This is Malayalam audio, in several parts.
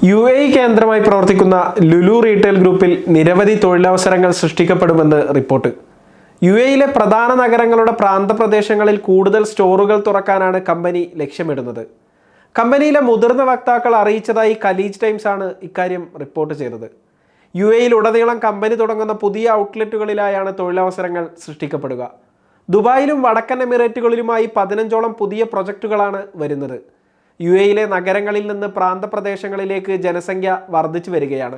UAE കേന്ദ്രമായി പ്രവർത്തിക്കുന്ന ലുലു റീറ്റെയിൽ ഗ്രൂപ്പിൽ നിരവധി തൊഴിലവസരങ്ങൾ സൃഷ്ടിക്കപ്പെടുമെന്ന് റിപ്പോർട്ട്. UAEയിലെ പ്രധാന നഗരങ്ങളുടെ പ്രാന്തപ്രദേശങ്ങളിൽ കൂടുതൽ സ്റ്റോറുകൾ തുറക്കാനാണ് കമ്പനി ലക്ഷ്യമിടുന്നത്. കമ്പനിയിലെ മുതിർന്ന വക്താക്കൾ അറിയിച്ചതായി ഖലീജ് ടൈംസ് ആണ് ഇക്കാര്യം റിപ്പോർട്ട് ചെയ്തത്. UAEയിൽ ഉടനീളം കമ്പനി തുടങ്ങുന്ന പുതിയ ഔട്ട്ലെറ്റുകളിലായാണ് തൊഴിലവസരങ്ങൾ സൃഷ്ടിക്കപ്പെടുക. ദുബായിലും വടക്കൻ എമിറേറ്റുകളിലുമായി 15ഓളം പുതിയ പ്രൊജക്റ്റുകളാണ് വരുന്നത്. UAEയിലെ നഗരങ്ങളിൽ നിന്ന് പ്രാന്തപ്രദേശങ്ങളിലേക്ക് ജനസംഖ്യ വർദ്ധിച്ചു വരികയാണ്.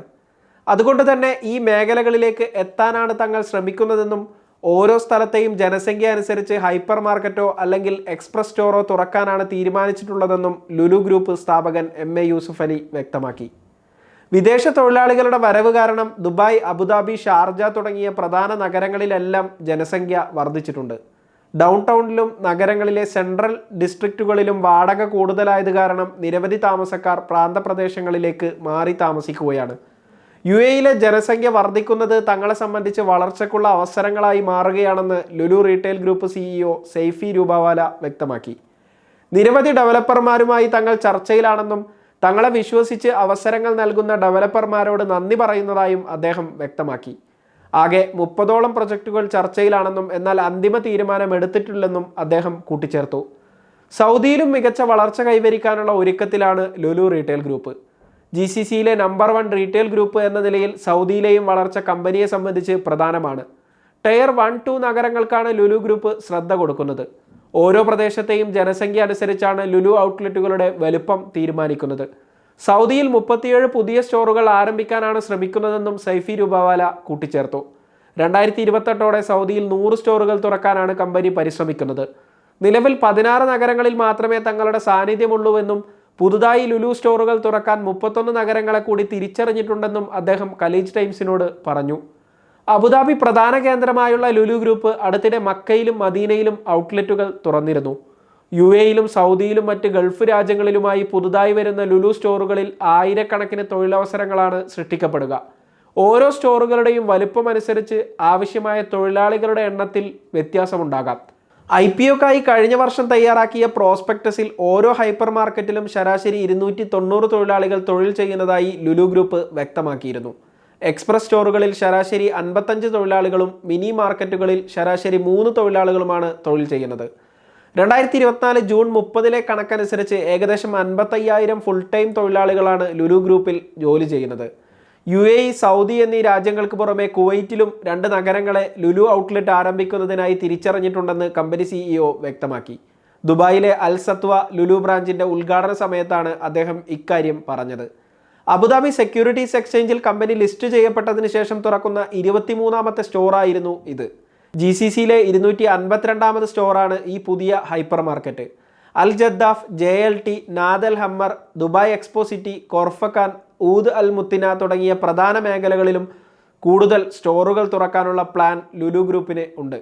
അതുകൊണ്ട് തന്നെ ഈ മേഖലകളിലേക്ക് എത്താനാണ് തങ്ങൾ ശ്രമിക്കുന്നതെന്നും ഓരോ സ്ഥലത്തെയും ജനസംഖ്യ അനുസരിച്ച് ഹൈപ്പർ മാർക്കറ്റോ അല്ലെങ്കിൽ എക്സ്പ്രസ് സ്റ്റോറോ തുറക്കാനാണ് തീരുമാനിച്ചിട്ടുള്ളതെന്നും ലുലു ഗ്രൂപ്പ് സ്ഥാപകൻ MA യൂസുഫ് അലി വ്യക്തമാക്കി. വിദേശ തൊഴിലാളികളുടെ വരവ് കാരണം ദുബായ്, അബുദാബി, ഷാർജ തുടങ്ങിയ പ്രധാന നഗരങ്ങളിലെല്ലാം ജനസംഖ്യ വർദ്ധിച്ചിട്ടുണ്ട്. ഡൗൺ ടൗണിലും നഗരങ്ങളിലെ സെൻട്രൽ ഡിസ്ട്രിക്റ്റുകളിലും വാടക കൂടുതലായത് കാരണം നിരവധി താമസക്കാർ പ്രാന്തപ്രദേശങ്ങളിലേക്ക് മാറി താമസിക്കുകയാണ്. UAEയിലെ ജനസംഖ്യ വർദ്ധിക്കുന്നത് തങ്ങളെ സംബന്ധിച്ച് വളർച്ചയ്ക്കുള്ള അവസരങ്ങളായി മാറുകയാണെന്ന് Lulu retail group CEO Saifee Rupawala വ്യക്തമാക്കി. നിരവധി ഡെവലപ്പർമാരുമായി തങ്ങൾ ചർച്ചയിലാണെന്നും തങ്ങളെ വിശ്വസിച്ച് അവസരങ്ങൾ നൽകുന്ന ഡെവലപ്പർമാരോട് നന്ദി പറയുന്നതായും അദ്ദേഹം വ്യക്തമാക്കി. ആകെ 30ഓളം പ്രൊജക്റ്റുകൾ ചർച്ചയിലാണെന്നും എന്നാൽ അന്തിമ തീരുമാനം എടുത്തിട്ടില്ലെന്നും അദ്ദേഹം കൂട്ടിച്ചേർത്തു. സൗദിയിലും മികച്ച വളർച്ച കൈവരിക്കാനുള്ള ഒരുക്കത്തിലാണ് ലുലു റീറ്റെയിൽ ഗ്രൂപ്പ്. GCCയിലെ നമ്പർ 1 റീറ്റെയിൽ ഗ്രൂപ്പ് എന്ന നിലയിൽ സൗദിയിലെയും വളർച്ച കമ്പനിയെ സംബന്ധിച്ച് പ്രധാനമാണ്. ടയർ 1-2 നഗരങ്ങൾക്കാണ് ലുലു ഗ്രൂപ്പ് ശ്രദ്ധ കൊടുക്കുന്നത്. ഓരോ പ്രദേശത്തെയും ജനസംഖ്യ അനുസരിച്ചാണ് ലുലു ഔട്ട്ലെറ്റുകളുടെ വലുപ്പം തീരുമാനിക്കുന്നത്. സൗദിയിൽ 37 പുതിയ സ്റ്റോറുകൾ ആരംഭിക്കാനാണ് ശ്രമിക്കുന്നതെന്നും സൈഫി രൂപവാല കൂട്ടിച്ചേർത്തു. 2028ഓടെ സൗദിയിൽ 100 സ്റ്റോറുകൾ തുറക്കാനാണ് കമ്പനി പരിശ്രമിക്കുന്നത്. നിലവിൽ 16 നഗരങ്ങളിൽ മാത്രമേ തങ്ങളുടെ സാന്നിധ്യമുള്ളൂവെന്നും പുതുതായി ലുലു സ്റ്റോറുകൾ തുറക്കാൻ 31 നഗരങ്ങളെ കൂടി തിരിച്ചറിഞ്ഞിട്ടുണ്ടെന്നും അദ്ദേഹം ഖലീജ് ടൈംസിനോട് പറഞ്ഞു. അബുദാബി പ്രധാന കേന്ദ്രമായുള്ള ലുലു ഗ്രൂപ്പ് അടുത്തിടെ മക്കയിലും മദീനയിലും ഔട്ട്ലെറ്റുകൾ തുറന്നിരുന്നു. UAEയിലും സൗദിയിലും മറ്റ് ഗൾഫ് രാജ്യങ്ങളിലുമായി പുതുതായി വരുന്ന ലുലു സ്റ്റോറുകളിൽ ആയിരക്കണക്കിന് തൊഴിലവസരങ്ങളാണ് സൃഷ്ടിക്കപ്പെടുക. ഓരോ സ്റ്റോറുകളുടെയും വലുപ്പം അനുസരിച്ച് ആവശ്യമായ തൊഴിലാളികളുടെ എണ്ണത്തിൽ വ്യത്യാസമുണ്ടാകാം. IPOക്കായി കഴിഞ്ഞ വർഷം തയ്യാറാക്കിയ പ്രോസ്പെക്ടസിൽ ഓരോ ഹൈപ്പർ മാർക്കറ്റിലും ശരാശരി 290 തൊഴിലാളികൾ തൊഴിൽ ചെയ്യുന്നതായി ലുലു ഗ്രൂപ്പ് വ്യക്തമാക്കിയിരുന്നു. എക്സ്പ്രസ് സ്റ്റോറുകളിൽ ശരാശരി 55 തൊഴിലാളികളും മിനി മാർക്കറ്റുകളിൽ ശരാശരി 3 തൊഴിലാളികളുമാണ് തൊഴിൽ ചെയ്യുന്നത്. 2024 ജൂൺ 30 കണക്കനുസരിച്ച് ഏകദേശം 55,000 ഫുൾ ടൈം തൊഴിലാളികളാണ് ലുലു ഗ്രൂപ്പിൽ ജോലി ചെയ്യുന്നത്. UAE, സൗദി എന്നീ രാജ്യങ്ങൾക്ക് പുറമെ കുവൈറ്റിലും 2 നഗരങ്ങളെ ലുലു ഔട്ട്ലെറ്റ് ആരംഭിക്കുന്നതിനായി തിരിച്ചറിഞ്ഞിട്ടുണ്ടെന്ന് കമ്പനി CEO വ്യക്തമാക്കി. ദുബായിലെ അൽ സത്വ ലുലു ബ്രാഞ്ചിന്റെ ഉദ്ഘാടന സമയത്താണ് അദ്ദേഹം ഇക്കാര്യം പറഞ്ഞത്. അബുദാബി സെക്യൂരിറ്റീസ് എക്സ്ചേഞ്ചിൽ കമ്പനി ലിസ്റ്റ് ചെയ്യപ്പെട്ടതിന് ശേഷം തുറക്കുന്ന 23ാമത്തെ സ്റ്റോറായിരുന്നു ഇത്. GCCയിലെ 252ാമത് സ്റ്റോറാണ് ഈ പുതിയ hyper market. Al Jaddaf, JLT, Nad Al Hamar, Dubai Expo City, Khor Fakkan, Oud Al Muteena തുടങ്ങിയ പ്രധാന മേഖലകളിലും കൂടുതൽ സ്റ്റോറുകൾ തുറക്കാനുള്ള പ്ലാൻ ലുലു ഗ്രൂപ്പിന് ഉണ്ട്.